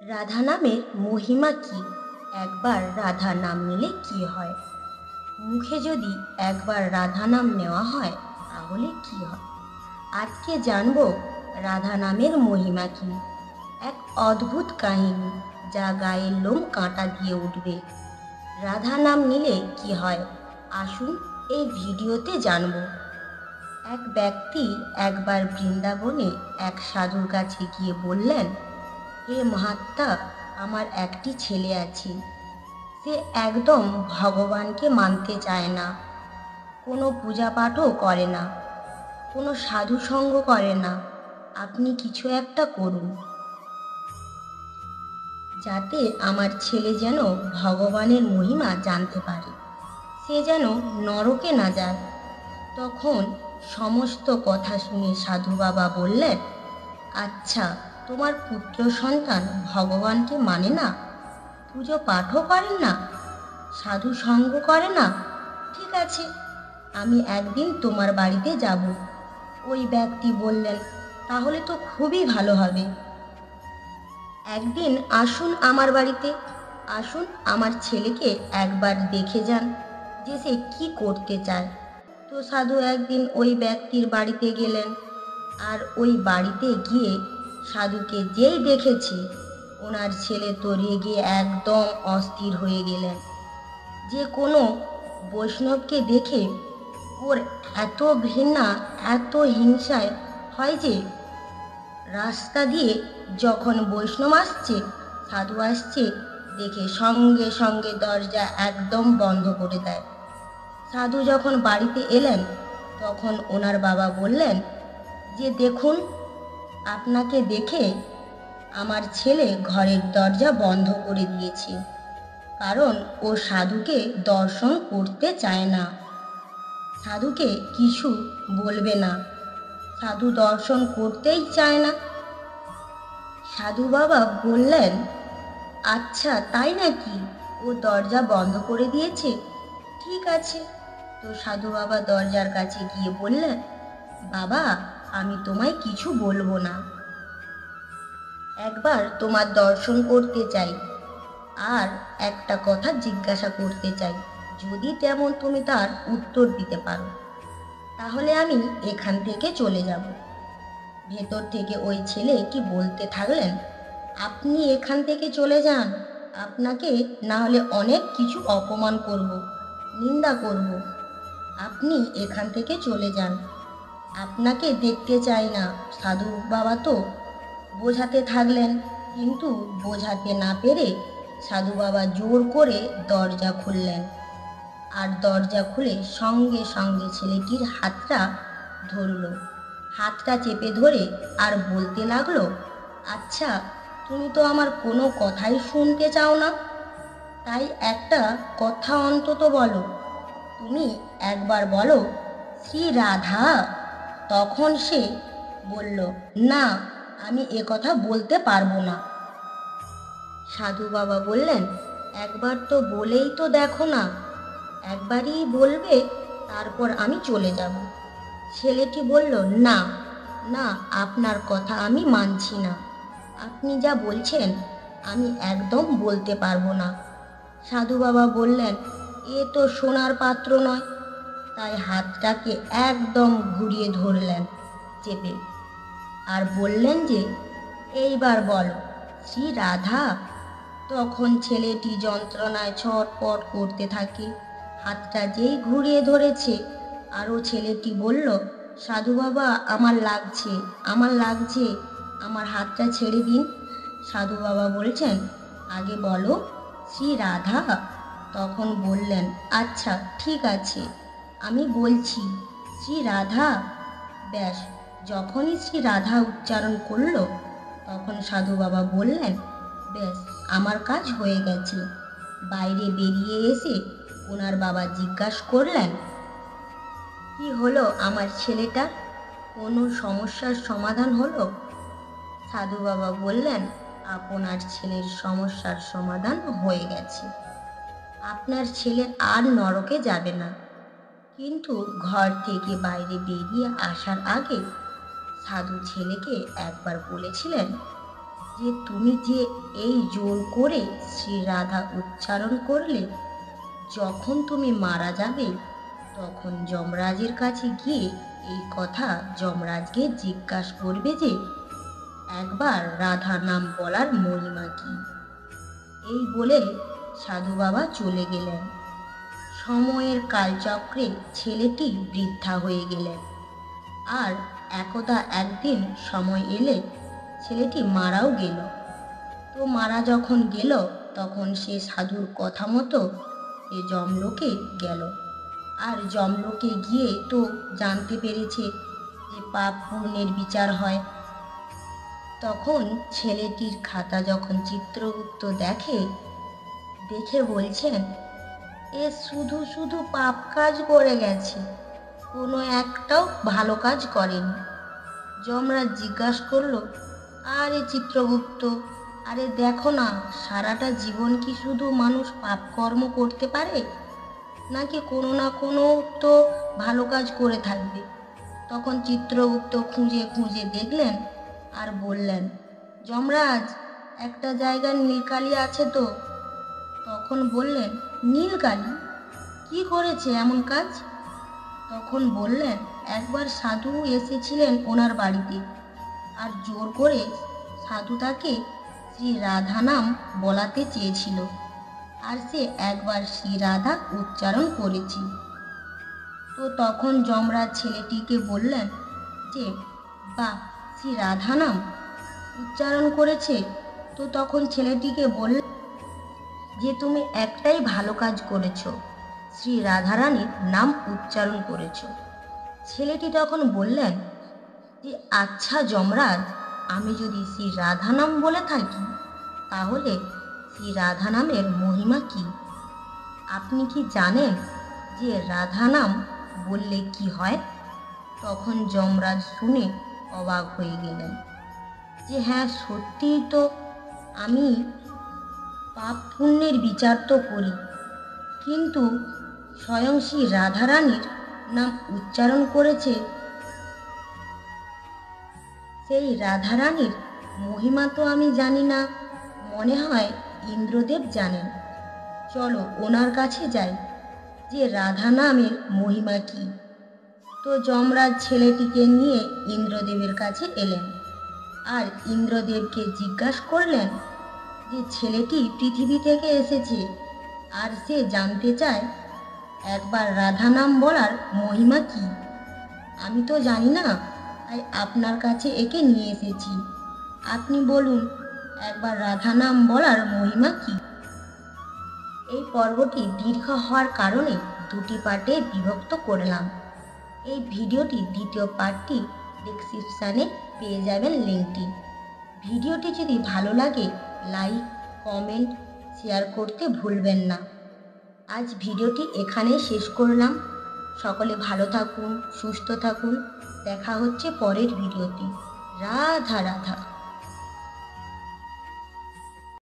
রাধা নামের মহিমা কি? একবার রাধা নাম নিলে কি হয়? মুখে যদি একবার রাধা নাম নেওয়া হয় তাহলে কি হয়? আজকে জানবো রাধা নামের মহিমা কি। এক অদ্ভুত কাহিনী যা গায়ের লোম কাঁটা দিয়ে উঠবে। রাধা নাম নিলে কি হয়, আসুন এই ভিডিওতে জানবো। এক ব্যক্তি একবার বৃন্দাবনে এক সাধুর কাছে গিয়ে বললেন, হে মহাত্মা, আমার একটি ছেলে আছে। সে একদম ভগবানকে মানতে চায় না, কোনো পূজা পাঠও করে না, কোনো সাধু সঙ্গ করে না। আপনি কিছু একটা করুন, যাতে আমার ছেলে যেন ভগবানের মহিমা জানতে পারে, সে যেন নরকে না যায়। তখন সমস্ত কথা শুনে সাধু বাবা বললেন, আচ্ছা, তোমার পুত্র সন্তান ভগবানকে মানে না, পুজো পাঠও করেন না, সাধু সঙ্গ করে না, ঠিক আছে, আমি একদিন তোমার বাড়িতে যাব। ওই ব্যক্তি বললেন, তাহলে তো খুবই ভালো হবে। একদিন আসুন আমার বাড়িতে, আসুন আমার ছেলেকে একবার দেখে যান যে সে কি করতে চায়। তো সাধু একদিন ওই ব্যক্তির বাড়িতে গেলেন, আর ওই বাড়িতে গিয়ে সাধুকে যেই দেখেছে, ওনার ছেলে তো রেগে একদম অস্থির হয়ে গেলেন। যে কোনো বৈষ্ণবকে দেখে ওর এত ঘৃণা, এত হিংসায় হয় যে রাস্তা দিয়ে যখন বৈষ্ণব আসছে, সাধু আসছে, দেখে সঙ্গে সঙ্গে দরজা একদম বন্ধ করে দেয়। সাধু যখন বাড়িতে এলেন তখন ওনার বাবা বললেন যে, দেখুন, আপনাকে দেখে আমার ছেলে ঘরের দরজা বন্ধ করে দিয়েছে, কারণ ও সাধুকে দর্শন করতে চায় না। সাধুকে কিছু বলবে না, সাধু দর্শন করতেই চায় না। সাধু বাবা বললেন, আচ্ছা তাই নাকি, ও দরজা বন্ধ করে দিয়েছে, ঠিক আছে। তো সাধু বাবা দরজার কাছে গিয়ে বললেন, বাবা, আমি তোমায় কিছু বলবো না, একবার তোমার দর্শন করতে চাই, আর একটা কথা জিজ্ঞাসা করতে চাই। যদি তেমন তুমি তার উত্তর দিতে পারো, তাহলে আমি এখান থেকে চলে যাব। ভেতর থেকে ওই ছেলে কি বলতে থাকলেন, আপনি এখান থেকে চলে যান, আপনাকে না হলে অনেক কিছু অপমান করব, নিন্দা করব। আপনি এখান থেকে চলে যান, আপনাকে দেখতে চাই না। সাধু বাবা তো বোঝাতে থাকলেন, কিন্তু বোঝাতে না পেরে সাধু বাবা জোর করে দরজা খুললেন। আর দরজা খুলে সঙ্গে সঙ্গে ছেলেটির হাতটা ধরল, হাতটা চেপে ধরে আর বলতে লাগলো, আচ্ছা, তুমি তো আমার কোনো কথাই শুনতে চাও না, তাই একটা কথা অন্তত বলো। তুমি একবার বলো, শ্রী রাধা। তখন সে বলল, না, আমি এ কথা বলতে পারবো না। সাধু বাবা বললেন, একবার তো বলেই তো দেখো না, একবারই বলবে, তারপর আমি চলে যাব। ছেলেটি বলল, না না, আপনার কথা আমি মানছি না, আপনি যা বলছেন আমি একদম বলতে পারবো না। সাধু বাবা বললেন, এ তো সোনার পাত্র নয়। তাই হাতটাকে একদম ঘুরিয়ে ধরলেন চেপে, আর বললেন যে, এইবার বলো, শ্রী রাধা। তখন ছেলেটি যন্ত্রণায় ছটপট করতে থাকে, হাতটা যেই ঘুরিয়ে ধরেছে, আরও ছেলেটি বলল, সাধু বাবা, আমার লাগছে, আমার লাগছে, আমার হাতটা ছেড়ে দিন। সাধু বাবা বলছেন, আগে বলো, শ্রী রাধা। তখন বললেন, আচ্ছা ঠিক আছে, আমি বলছি, শ্রী রাধা। ব্যাস, যখনই শ্রী রাধা উচ্চারণ করলো তখন সাধু বাবা বললেন, ব্যাস, আমার কাজ হয়ে গেছে। বাইরে বেরিয়ে এসে ওনার বাবা জিজ্ঞাসা করলেন, কি হলো আমার ছেলেটার, কোনো সমস্যার সমাধান হলো? সাধু বাবা বললেন, আপনার ছেলের সমস্যার সমাধান হয়ে গেছে, আপনার ছেলে আর নরকে যাবে না। কিন্তু ঘর থেকে বাইরে বেরিয়ে আসার আগে সাধু ছেলেকে একবার বলেছিলেন, যে তুমি যে এই জোর করে শ্রী রাধা উচ্চারণ করলে, যখন তুমি মারা যাবে তখন যমরাজের কাছে গিয়ে এই কথা যমরাজকে জিজ্ঞাসা করবে যে একবার রাধা নাম বলার মহিমা কি। এই বলে সাধু বাবা চলে গেলেন। সময়ের কালচক্রে ছেলেটি বৃদ্ধা হয়ে গেলেন। আর একদা একদিন সময় এলে ছেলেটি মারাও গেল। তো মারা যখন গেল তখন সে সাধুর কথা মতো সে যমলোকে গেল। আর যমলোকে গিয়ে তো জানতে পেরেছে যে পাপ পুণ্যের বিচার হয়। তখন ছেলেটির খাতা যখন চিত্রগুপ্ত দেখে বলছেন, এ শুধু শুধু পাপ কাজ করে গেছে, কোনো একটাও ভালো কাজ করেনি। যমরাজ জিজ্ঞাসা করলো, আরে চিত্রগুপ্ত, আরে দেখো না, সারাটা জীবন কি শুধু মানুষ পাপ কর্ম করতে পারে, নাকি কোনো না কোনো তো ভালো কাজ করে থাকবে। তখন চিত্রগুপ্ত খুঁজে খুঁজে দেখলেন আর বললেন, যমরাজ, একটা জায়গায় নীলকালি আছে তো। তখন বললেন, নীলকালি কি করেছে এমন কাজ? তখন বললেন, একবার সাধু এসেছিলেন ওনার বাড়িতে, আর জোর করে সাধু তাকে শ্রী রাধা নাম বলাতে চেয়েছিল, আর সে একবার শ্রী রাধা উচ্চারণ করেছি। তো তখন যমরাজ ছেলেটিকে বললেন যে বাহ, শ্রী রাধা নাম উচ্চারণ করেছে। তো তখন ছেলেটিকে বললেন যে তুমি একটাই ভালো কাজ করেছো, শ্রী রাধারানীর নাম উচ্চারণ করেছো। ছেলেটি তখন বললেন যে আচ্ছা যমরাজ, আমি যদি শ্রী রাধা নাম বলে থাকি তাহলে শ্রী রাধা নামের মহিমা কি? আপনি কি জানেন যে রাধা নাম বললে কি হয়? তখন যমরাজ শুনে অবাক হয়ে গেলেন যে হ্যাঁ, সত্যিই তো, আমি পাপ পুণ্যের বিচার তো করি, কিন্তু স্বয়ং শ্রী রাধারানীর নাম উচ্চারণ করেছে সেই রাধারানীর মহিমা তো আমি জানি না, মনে হয় ইন্দ্রদেব জানেন। চলো ওনার কাছে যাই, যে রাধা নামের মহিমা কি। তো যমরাজ ছেলেটিকে নিয়ে ইন্দ্রদেবের কাছে এলেন আর ইন্দ্রদেবকে জিজ্ঞাসা করলেন যে ছেলেটি পৃথিবী থেকে এসেছে আর সে জানতে চায় একবার রাধা নাম বলার মহিমা কি। আমি তো জানি না, তাই আপনার কাছে একে নিয়ে এসেছি। আপনি বলুন একবার রাধা নাম বলার মহিমা কি। এই পর্বটি দীর্ঘ হওয়ার কারণে দুটি পার্টে বিভক্ত করলাম। এই ভিডিওটি দ্বিতীয় পার্টটি ডেসক্রিপশানে পেয়ে যাবেন লিঙ্কটি। ভিডিওটি যদি ভালো লাগে লাইক, কমেন্ট, শেয়ার করতে ভুলবেন না। আজ ভিডিওটি এখানেই শেষ করলাম। সকলে ভালো থাকুন, সুস্থ থাকুন। দেখা হচ্ছে পরের ভিডিওতে। রাধা রাধা।